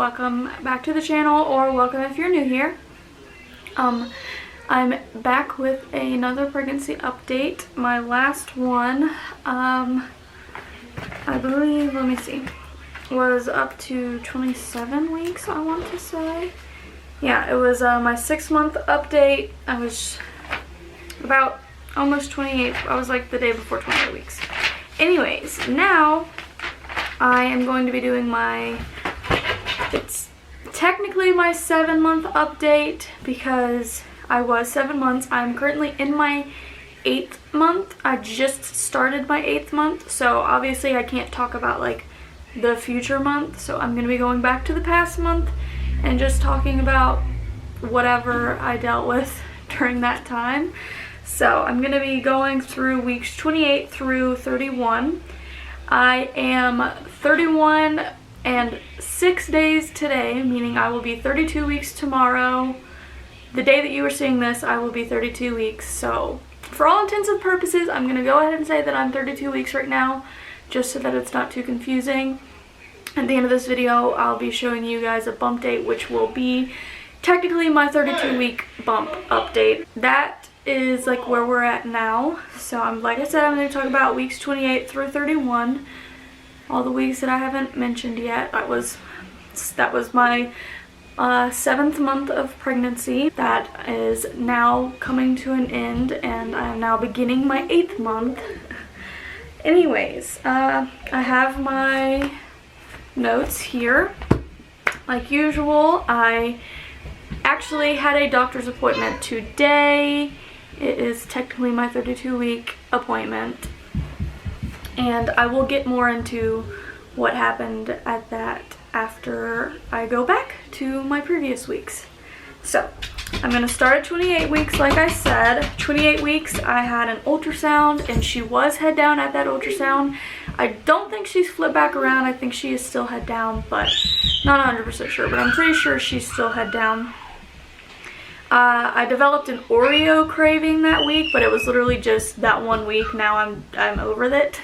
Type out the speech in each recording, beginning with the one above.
welcome back to the channel, or welcome if you're new here. I'm back with another pregnancy update. My last one, I believe, let me see, was up to 27 weeks, I want to say. Yeah, it was my 6-month update. I was about almost 28. I was like the day before 28 weeks. Anyways, now I am going to be doing it's technically my 7-month update because I was 7 months. I'm currently in my 8th month. I just started my 8th month, so obviously I can't talk about like the future month. So I'm going to be going back to the past month and just talking about whatever I dealt with during that time. So I'm going to be going through weeks 28 through 31. I am 31 and 6 days today, meaning I will be 32 weeks tomorrow. The day that you are seeing this, I will be 32 weeks. So for all intents and purposes, I'm going to go ahead and say that I'm 32 weeks right now, just so that it's not too confusing. At the end of this video, I'll be showing you guys a bump date, which will be technically my 32-week bump update. That is like where we're at now. So like I said, I'm going to talk about weeks 28 through 31. All the weeks that I haven't mentioned yet. That was my 7th month of pregnancy. That is now coming to an end, and I am now beginning my 8th month. Anyways, I have my notes here. Like usual, I actually had a doctor's appointment today. It is technically my 32-week appointment, and I will get more into what happened at that after I go back to my previous weeks. So I'm going to start at 28 weeks. Like I said, 28 weeks I had an ultrasound, and she was head down at that ultrasound. I don't think she's flipped back around. I think she is still head down, but not 100% sure, but I'm pretty sure she's still head down. I developed an Oreo craving that week, but it was literally just that 1 week. Now I'm over it.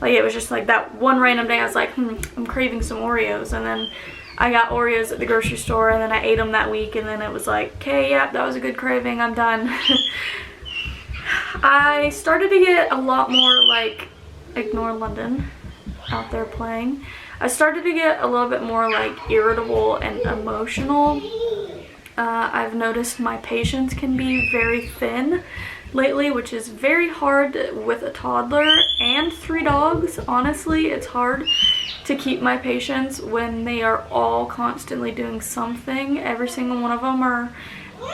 Like, it was just like that one random day I was like, I'm craving some Oreos, and then I got Oreos at the grocery store, and then I ate them that week, and then it was like, okay, yeah, that was a good craving, I'm done. I started to get a lot more, like, ignore London out there playing. I started to get a little bit more like irritable and emotional. I've noticed my patience can be very thin lately, which is very hard with a toddler and 3 dogs. Honestly, it's hard to keep my patience when they are all constantly doing something. Every single one of them are,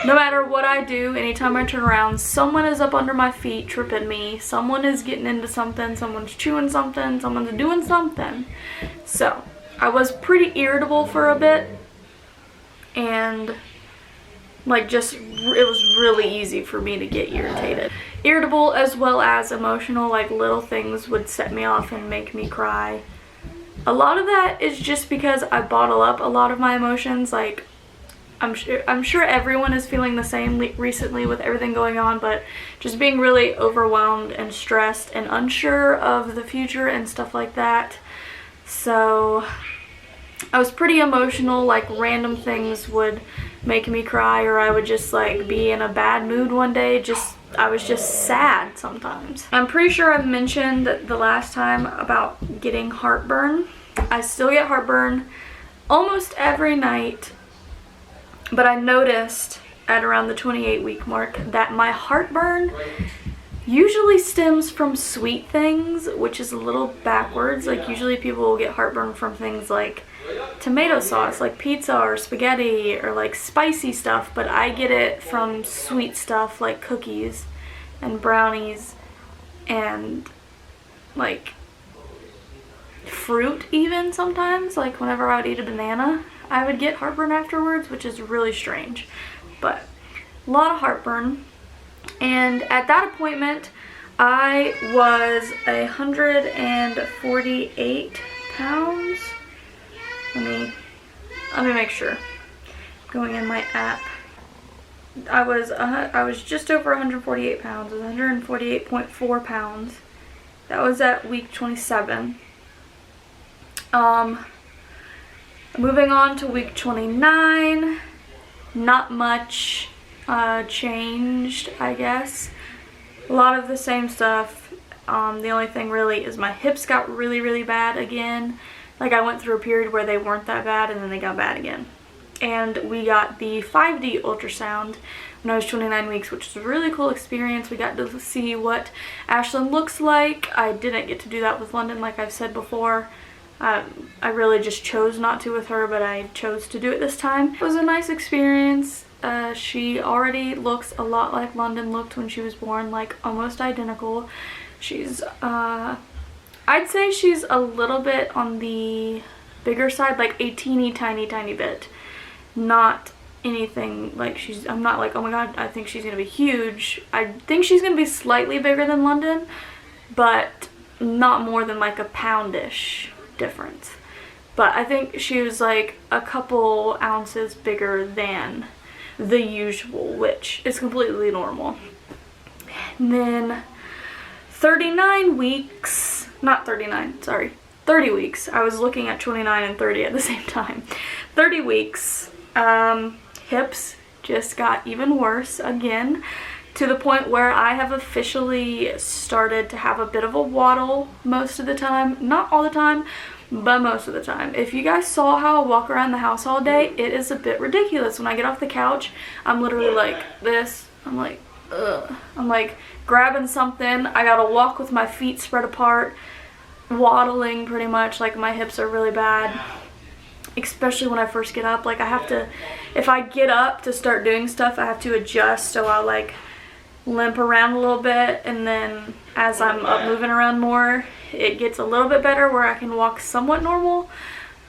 no matter what I do, anytime I turn around, someone is up under my feet tripping me. Someone is getting into something, someone's chewing something, someone's doing something. So I was pretty irritable for a bit, and like just, it was really easy for me to get irritated. Irritable as well as emotional, like little things would set me off and make me cry. A lot of that is just because I bottle up a lot of my emotions. Like, I'm sure everyone is feeling the same recently with everything going on, but just being really overwhelmed and stressed and unsure of the future and stuff like that. So I was pretty emotional, like random things would make me cry, or I would just like be in a bad mood one day. I was just sad sometimes. I'm pretty sure I mentioned the last time about getting heartburn. I still get heartburn almost every night, but I noticed at around the 28-week mark that my heartburn usually stems from sweet things, which is a little backwards. Like, usually people will get heartburn from things like tomato sauce, like pizza or spaghetti, or like spicy stuff, but I get it from sweet stuff like cookies and brownies and like fruit even sometimes. Like whenever I would eat a banana, I would get heartburn afterwards, which is really strange, but a lot of heartburn. And at that appointment, I was 148 pounds. Let me make sure. Going in my app, I was just over 148 pounds. I was 148.4 pounds. That was at week 27. Moving on to week 29, not much changed, I guess. A lot of the same stuff. The only thing really is my hips got really bad again. Like, I went through a period where they weren't that bad and then they got bad again. And we got the 5D ultrasound when I was 29 weeks, which is a really cool experience. We got to see what Ashlyn looks like. I didn't get to do that with London, like I've said before. I really just chose not to with her, but I chose to do it this time. It was a nice experience. She already looks a lot like London looked when she was born, like almost identical. She's, I'd say she's a little bit on the bigger side, like a teeny tiny bit. Not anything like I'm not like, oh my god, I think she's gonna be huge. I think she's gonna be slightly bigger than London, but not more than like a poundish difference. But I think she was like a couple ounces bigger than the usual, which is completely normal. And then 39 weeks, not 39, sorry, 30 weeks. I was looking at 29 and 30 at the same time. 30 weeks. Hips just got even worse again, to the point where I have officially started to have a bit of a waddle most of the time. Not all the time, but most of the time. If you guys saw how I walk around the house all day, it is a bit ridiculous. When I get off the couch, I'm literally like this. I'm like, ugh. I'm like grabbing something. I gotta walk with my feet spread apart, waddling pretty much. Like, my hips are really bad. Especially when I first get up. Like, I have to, if I get up to start doing stuff, I have to adjust, so I'll like limp around a little bit, and then as I'm up moving around more, it gets a little bit better where I can walk somewhat normal,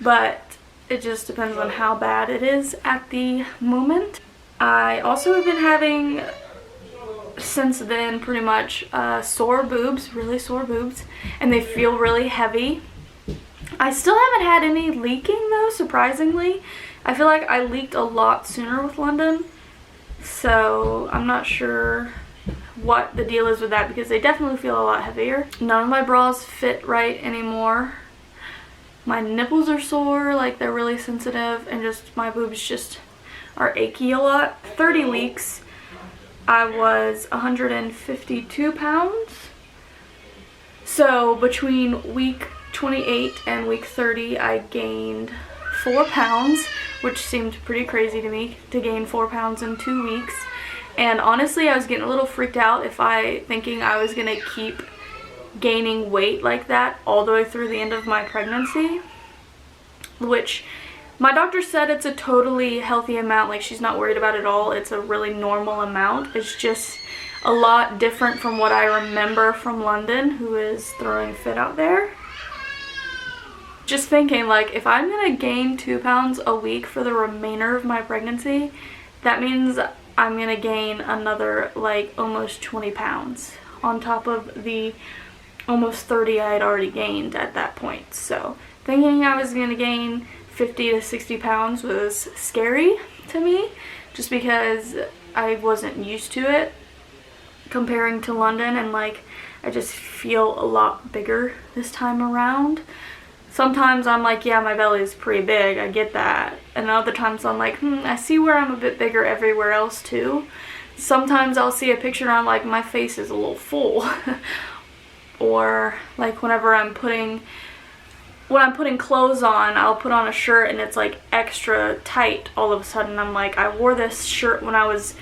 but it just depends on how bad it is at the moment. I also have been having, since then, pretty much sore boobs, really sore boobs, and they feel really heavy. I still haven't had any leaking though, surprisingly. I feel like I leaked a lot sooner with London, so I'm not sure what the deal is with that, because they definitely feel a lot heavier. None of my bras fit right anymore. My nipples are sore, like they're really sensitive, and just my boobs just are achy a lot. 30 weeks, I was 152 pounds. So between week 28 and week 30, I gained 4 pounds, which seemed pretty crazy to me to gain 4 pounds in 2 weeks. And honestly, I was getting a little freaked out thinking I was gonna keep gaining weight like that all the way through the end of my pregnancy, which my doctor said it's a totally healthy amount. Like, she's not worried about it at all. It's a really normal amount. It's just a lot different from what I remember from London, who is throwing a fit out there. Just thinking, like, if I'm gonna gain 2 pounds a week for the remainder of my pregnancy, that means I'm gonna gain another like almost 20 pounds on top of the almost 30 I had already gained at that point. So thinking I was gonna gain 50 to 60 pounds was scary to me, just because I wasn't used to it comparing to London, and like I just feel a lot bigger this time around. Sometimes I'm like, yeah, my belly is pretty big, I get that. And other times I'm like, I see where I'm a bit bigger everywhere else too. Sometimes I'll see a picture and I'm like, my face is a little full. Or like whenever I'm putting clothes on, I'll put on a shirt and it's like extra tight all of a sudden. I'm like, I wore this shirt when I was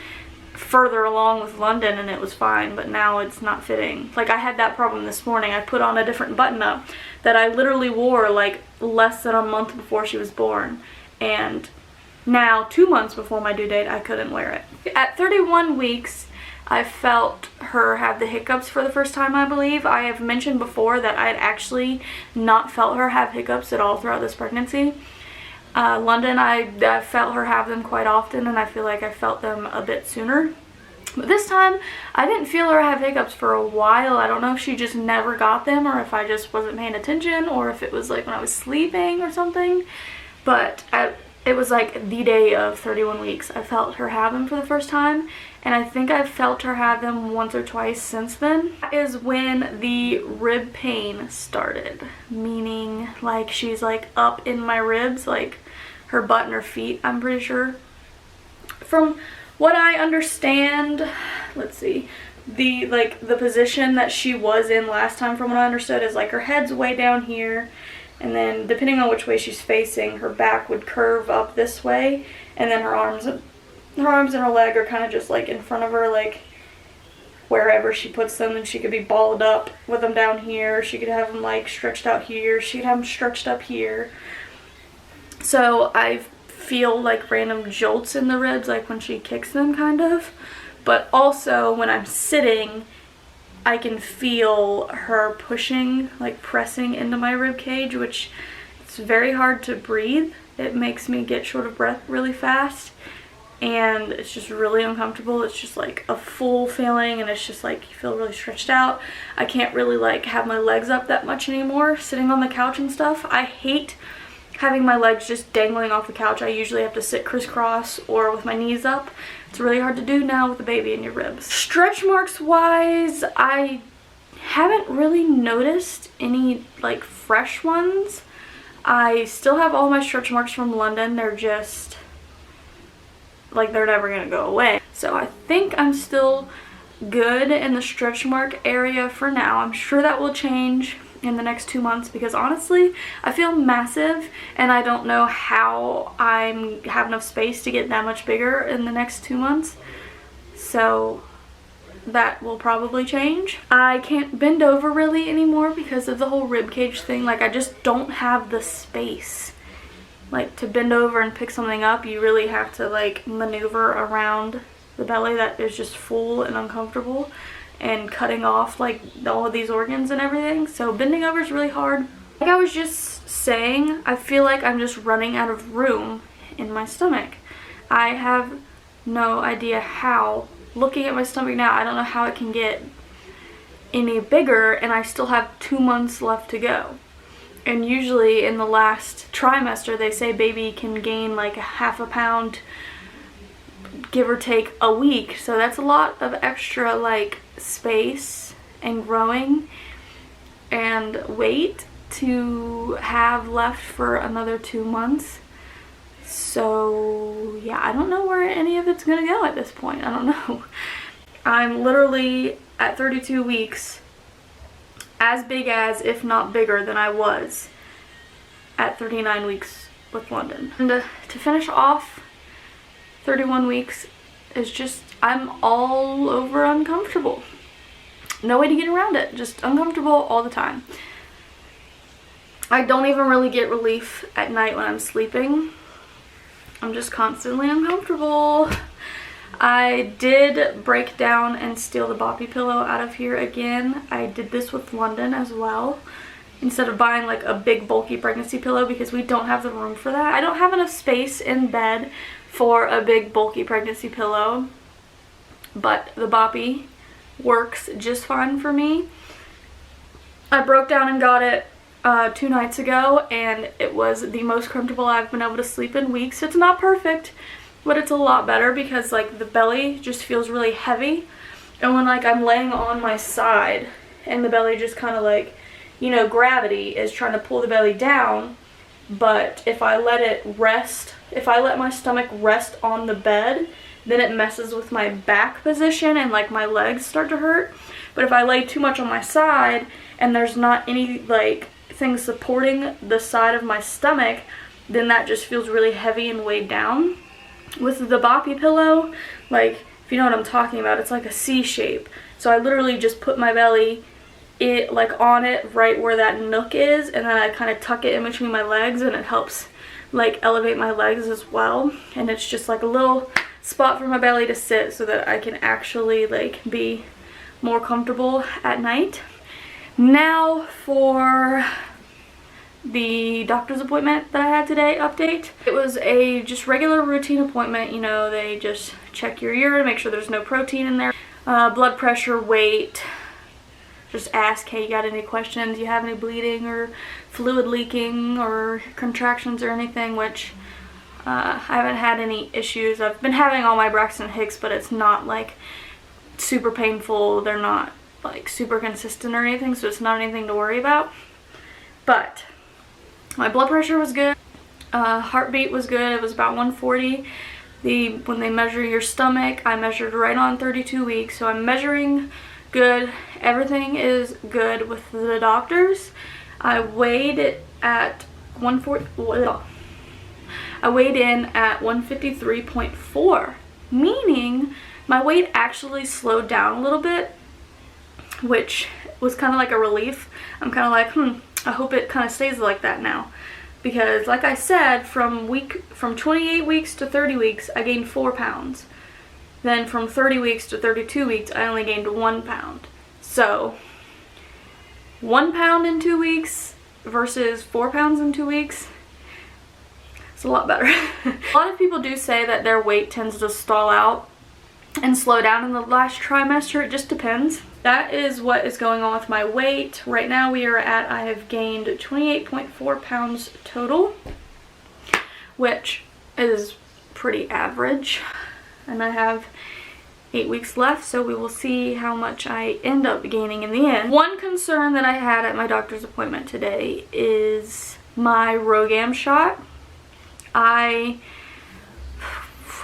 further along with London and it was fine, but now it's not fitting. Like, I had that problem this morning. I put on a different button up that I literally wore like less than a month before she was born, and now 2 months before my due date I couldn't wear it. At 31 weeks I felt her have the hiccups for the first time, I believe. I have mentioned before that I had actually not felt her have hiccups at all throughout this pregnancy. London, I felt her have them quite often, and I feel like I felt them a bit sooner. But this time, I didn't feel her have hiccups for a while. I don't know if she just never got them, or if I just wasn't paying attention, or if it was like when I was sleeping or something. But it was like the day of 31 weeks. I felt her have them for the first time, and I think I've felt her have them once or twice since then. That is when the rib pain started, meaning like she's like up in my ribs, like her butt and her feet, I'm pretty sure. From what I understand, let's see, the position that she was in last time, from what I understood, is like her head's way down here, and then depending on which way she's facing, her back would curve up this way, and then her arms and her leg are kind of just like in front of her, like wherever she puts them, and she could be balled up with them down here. She could have them like stretched out here. She could have them stretched up here. So I feel like random jolts in the ribs, like when she kicks them, kind of. But also when I'm sitting, I can feel her pushing, like pressing into my rib cage, which it's very hard to breathe. It makes me get short of breath really fast, and it's just really uncomfortable. It's just like a full feeling, and it's just like you feel really stretched out. I can't really like have my legs up that much anymore sitting on the couch and stuff. I hate having my legs just dangling off the couch. I usually have to sit crisscross or with my knees up. It's really hard to do now with a baby in your ribs. Stretch marks wise, I haven't really noticed any like fresh ones. I still have all my stretch marks from London. They're just like they're never gonna go away. So I think I'm still good in the stretch mark area for now. I'm sure that will change in the next 2 months, because honestly I feel massive and I don't know how I have enough space to get that much bigger in the next 2 months. So that will probably change. I can't bend over really anymore because of the whole rib cage thing. Like I just don't have the space like to bend over and pick something up. You really have to like maneuver around the belly that is just full and uncomfortable, and cutting off like all of these organs and everything. So bending over is really hard. Like I was just saying, I feel like I'm just running out of room in my stomach. I have no idea how. Looking at my stomach now, I don't know how it can get any bigger, and I still have 2 months left to go. And usually in the last trimester they say baby can gain like a half a pound, give or take, a week. So that's a lot of extra like space and growing and weight to have left for another 2 months. So yeah, I don't know where any of it's gonna go at this point. I don't know. I'm literally at 32 weeks as big as, if not bigger than I was at 39 weeks with London. And to finish off, 31 weeks is just, I'm all over uncomfortable. No way to get around it. Just uncomfortable all the time. I don't even really get relief at night when I'm sleeping. I'm just constantly uncomfortable. I did break down and steal the boppy pillow out of here again. I did this with London as well, instead of buying like a big bulky pregnancy pillow, because we don't have the room for that. I don't have enough space in bed for a big bulky pregnancy pillow, but the boppy works just fine for me. I broke down and got it 2 nights ago, and it was the most comfortable I've been able to sleep in weeks. It's not perfect, but it's a lot better, because like the belly just feels really heavy, and when like I'm laying on my side and the belly just kind of like, you know, gravity is trying to pull the belly down, but if I let it rest, if I let my stomach rest on the bed, then it messes with my back position and like my legs start to hurt. But if I lay too much on my side and there's not any like thing supporting the side of my stomach, then that just feels really heavy and weighed down. With the boppy pillow, like if you know what I'm talking about, it's like a C shape. So I literally just put my belly like on it right where that nook is, and then I kind of tuck it in between my legs, and it helps like elevate my legs as well. And it's just like a little spot for my belly to sit so that I can actually like be more comfortable at night. Now for the doctor's appointment that I had today update. It was a just regular routine appointment. You know, they just check your urine, make sure there's no protein in there, blood pressure, weight, just ask, hey, you got any questions, you have any bleeding or fluid leaking or contractions or anything, which I haven't had any issues. I've been having all my Braxton Hicks, but it's not like super painful. They're not like super consistent or anything, so it's not anything to worry about. But my blood pressure was good. Heartbeat was good. It was about 140. When they measure your stomach, I measured right on 32 weeks. So I'm measuring good. Everything is good with the doctors. I weighed it at 140. I weighed in at 153.4, meaning my weight actually slowed down a little bit, which was kind of like a relief. I'm kind of like, I hope it kind of stays like that now. Because like I said, from 28 weeks to 30 weeks, I gained 4 pounds. Then from 30 weeks to 32 weeks, I only gained 1 pound. So 1 pound in 2 weeks versus 4 pounds in 2 weeks, it's a lot better. A lot of people do say that their weight tends to stall out and slow down in the last trimester. It just depends. That is what is going on with my weight. Right now I have gained 28.4 pounds total, which is pretty average. And I have 8 weeks left, so we will see how much I end up gaining in the end. One concern that I had at my doctor's appointment today is my RhoGAM shot. I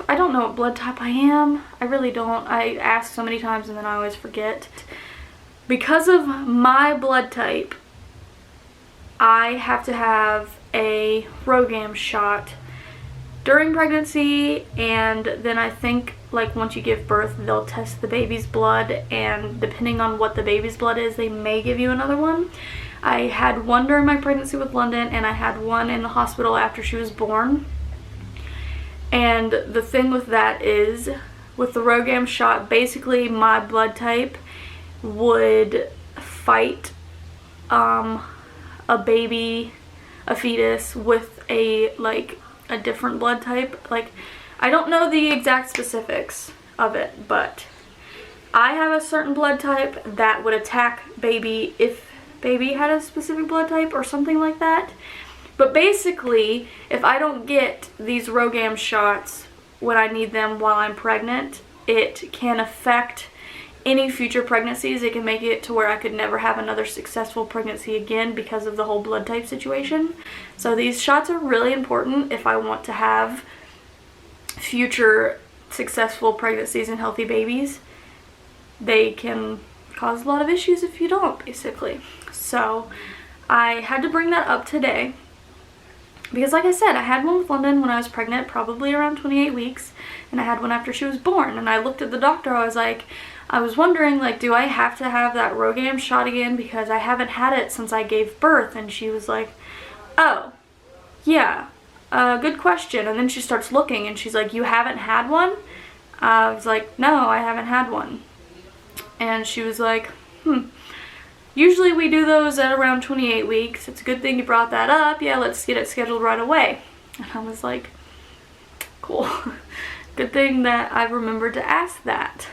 don't know what blood type I am. I really don't. I ask so many times and then I always forget. Because of my blood type, I have to have a RhoGAM shot during pregnancy, and then I think like once you give birth they'll test the baby's blood, and depending on what the baby's blood is, they may give you another one. I had one during my pregnancy with London, and I had one in the hospital after she was born. And the thing with that is, with the RhoGAM shot, basically my blood type would fight a fetus with a different blood type. Like, I don't know the exact specifics of it, but I have a certain blood type that would attack baby if baby had a specific blood type or something like that. But basically, if I don't get these RhoGAM shots when I need them while I'm pregnant, it can affect any future pregnancies. It can make it to where I could never have another successful pregnancy again because of the whole blood type situation. So these shots are really important if I want to have future successful pregnancies and healthy babies. They can cause a lot of issues if you don't, basically. So I had to bring that up today because, like I said, I had one with London when I was pregnant, probably around 28 weeks, and I had one after she was born. And I looked at the doctor, I was wondering, like, do I have to have that RhoGAM shot again because I haven't had it since I gave birth? And she was like, oh, yeah, good question. And then she starts looking and she's like, you haven't had one? I was like, no, I haven't had one. And she was like, usually we do those at around 28 weeks. It's a good thing you brought that up. Yeah, let's get it scheduled right away. And I was like, cool. Good thing that I remembered to ask that.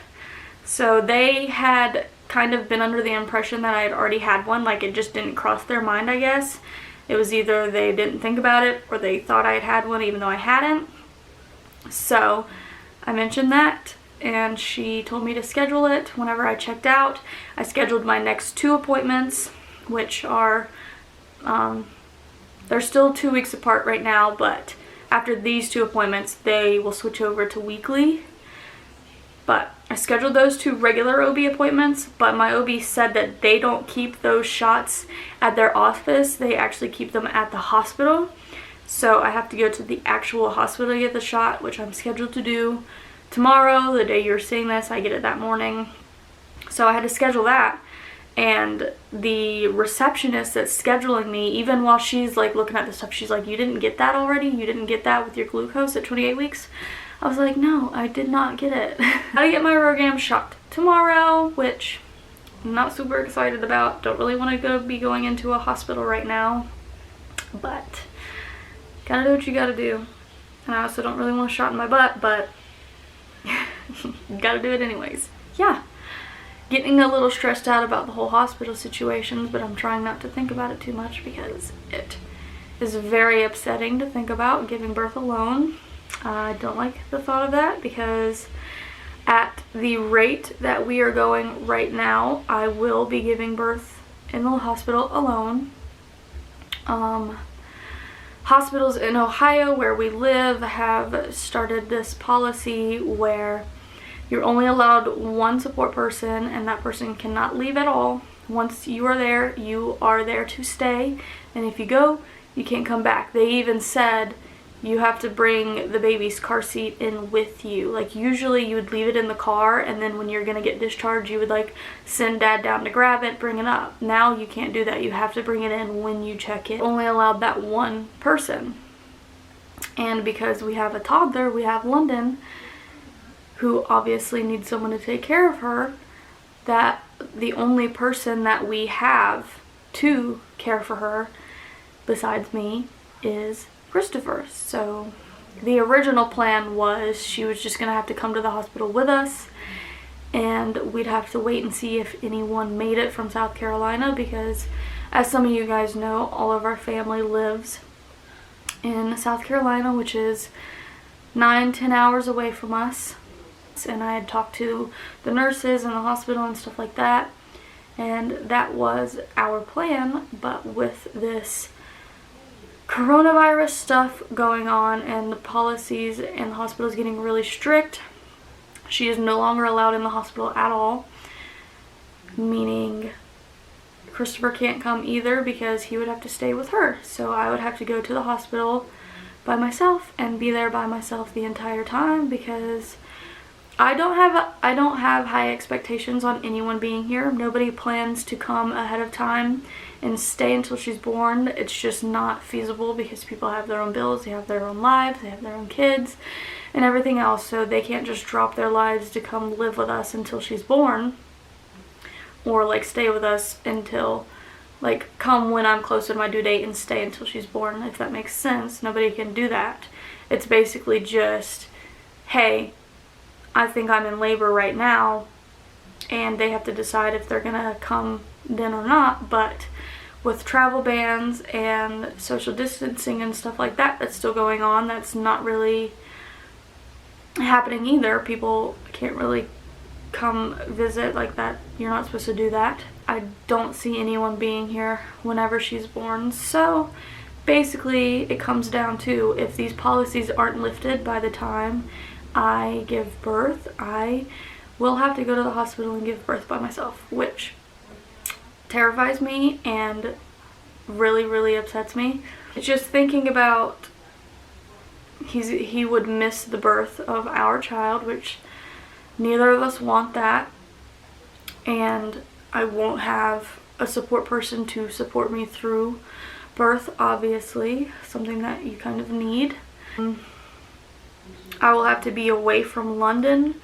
So they had kind of been under the impression that I had already had one. Like, it just didn't cross their mind, I guess. It was either they didn't think about it or they thought I had had one even though I hadn't. So I mentioned that, and she told me to schedule it whenever I checked out. I scheduled my next 2 appointments, which are, they're still 2 weeks apart right now, but after these 2 appointments, they will switch over to weekly. But I scheduled those 2 regular OB appointments, but my OB said that they don't keep those shots at their office. They actually keep them at the hospital. So I have to go to the actual hospital to get the shot, which I'm scheduled to do tomorrow. The day you're seeing this, I get it that morning. So I had to schedule that. And the receptionist that's scheduling me, even while she's like looking at the stuff, she's like, you didn't get that already? You didn't get that with your glucose at 28 weeks? I was like, no, I did not get it. I get my RhoGAM shot tomorrow, which I'm not super excited about. Don't really want to be going into a hospital right now, but gotta do what you gotta do. And I also don't really want a shot in my butt, but gotta do it anyways. Yeah, getting a little stressed out about the whole hospital situation, but I'm trying not to think about it too much because it is very upsetting to think about giving birth alone. I don't like the thought of that because at the rate that we are going right now, I will be giving birth in the hospital alone. hospitals in Ohio where we live have started this policy where you're only allowed one support person, and that person cannot leave at all. Once you are there to stay, and if you go, you can't come back. They even said you have to bring the baby's car seat in with you. Like, usually you would leave it in the car, and then when you're gonna get discharged, you would like send dad down to grab it, bring it up. Now you can't do that. You have to bring it in when you check in. Only allowed that one person. And because we have a toddler, we have London, who obviously needs someone to take care of her, that the only person that we have to care for her besides me is Christopher. So the original plan was she was just gonna have to come to the hospital with us, and we'd have to wait and see if anyone made it from South Carolina, because as some of you guys know, all of our family lives in South Carolina, which is 9-10 hours away from us. And I had talked to the nurses in the hospital and stuff like that, and that was our plan. But with this coronavirus stuff going on and the policies in the hospitals getting really strict, she is no longer allowed in the hospital at all, meaning Christopher can't come either because he would have to stay with her. So I would have to go to the hospital by myself and be there by myself the entire time, because I don't have high expectations on anyone being here. Nobody plans to come ahead of time and stay until she's born. It's just not feasible, because people have their own bills, they have their own lives, they have their own kids and everything else, so they can't just drop their lives to come live with us until she's born, or like stay with us until, like, come when I'm close to my due date and stay until she's born, if that makes sense. Nobody can do that. It's basically just, hey, I think I'm in labor right now, and they have to decide if they're gonna come then or not. But with travel bans and social distancing and stuff like that that's still going on, that's not really happening either. People can't really come visit like that. You're not supposed to do that. I don't see anyone being here whenever she's born. So basically it comes down to, if these policies aren't lifted by the time I give birth, I will have to go to the hospital and give birth by myself, which terrifies me and really, really upsets me. It's just thinking about he would miss the birth of our child, which neither of us want that, and I won't have a support person to support me through birth, obviously, something that you kind of need. I will have to be away from London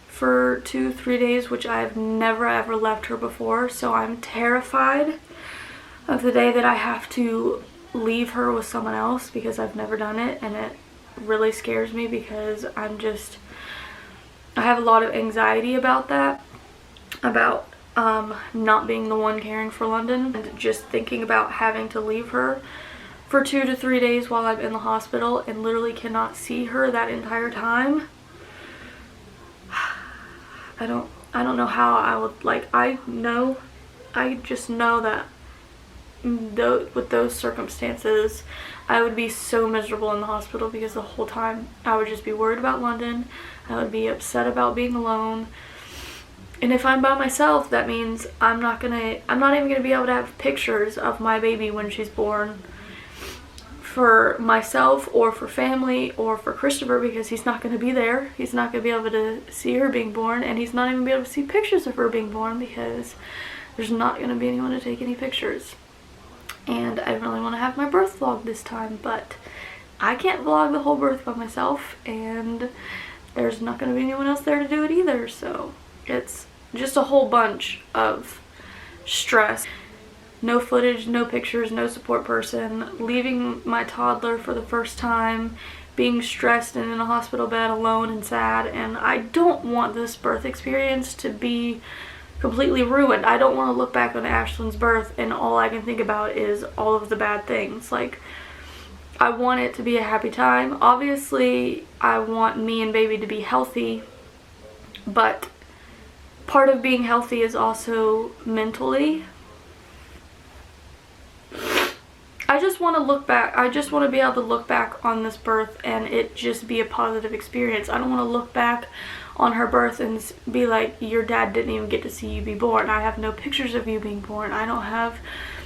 for 2-3 days, which I've never ever left her before, so I'm terrified of the day that I have to leave her with someone else, because I've never done it, and it really scares me, because I have a lot of anxiety about that, about not being the one caring for London, and just thinking about having to leave her for 2 to 3 days while I'm in the hospital and literally cannot see her that entire time. I don't know how I would, like, I just know that with those circumstances I would be so miserable in the hospital, because the whole time I would just be worried about London. I would be upset about being alone. And if I'm by myself, that means I'm not even gonna be able to have pictures of my baby when she's born for myself or for family or for Christopher, because he's not gonna be there. He's not gonna be able to see her being born, and he's not even gonna be able to see pictures of her being born, because there's not gonna be anyone to take any pictures. And I really want to have my birth vlog this time, but I can't vlog the whole birth by myself, and there's not going to be anyone else there to do it either, so it's just a whole bunch of stress. No footage, no pictures, no support person, leaving my toddler for the first time, being stressed and in a hospital bed alone and sad, and I don't want this birth experience to be completely ruined. I don't want to look back on Ashlyn's birth and all I can think about is all of the bad things. Like, I want it to be a happy time. Obviously, I want me and baby to be healthy, but part of being healthy is also mentally. I just want to look back. I just want to be able to look back on this birth and it just be a positive experience. I don't want to look back on her birth and be like, your dad didn't even get to see you be born. I have no pictures of you being born. I don't have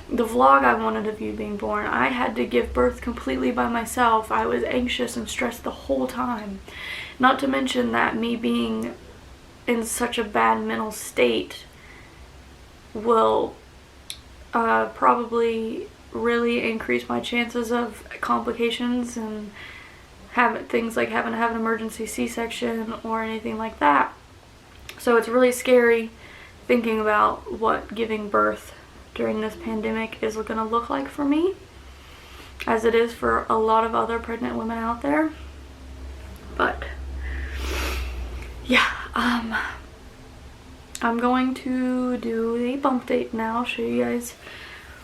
the vlog I wanted of you being born. I had to give birth completely by myself. I was anxious and stressed the whole time. Not to mention that me being in such a bad mental state will probably really increase my chances of complications and things like having to have an emergency C-section or anything like that. So it's really scary thinking about what giving birth during this pandemic is going to look like for me, as it is for a lot of other pregnant women out there. But yeah, I'm going to do a bump date now, show you guys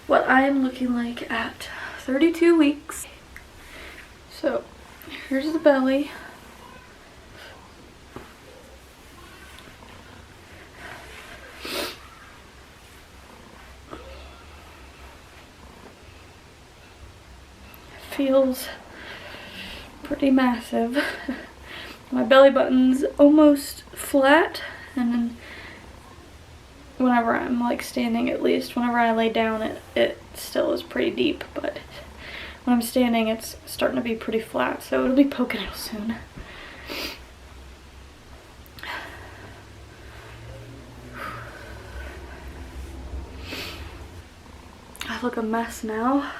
what I am looking like at 32 weeks. So here's the belly. Feels pretty massive. My belly button's almost flat, and then whenever I'm like standing, at least whenever I lay down, it still is pretty deep, but when I'm standing it's starting to be pretty flat, so it'll be poking out soon. I look a mess now,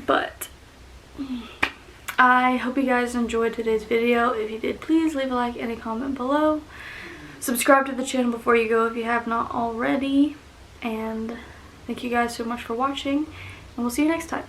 but I hope you guys enjoyed today's video. If you did, please leave a like and a comment below. Subscribe to the channel before you go if you have not already. And thank you guys so much for watching, and we'll see you next time.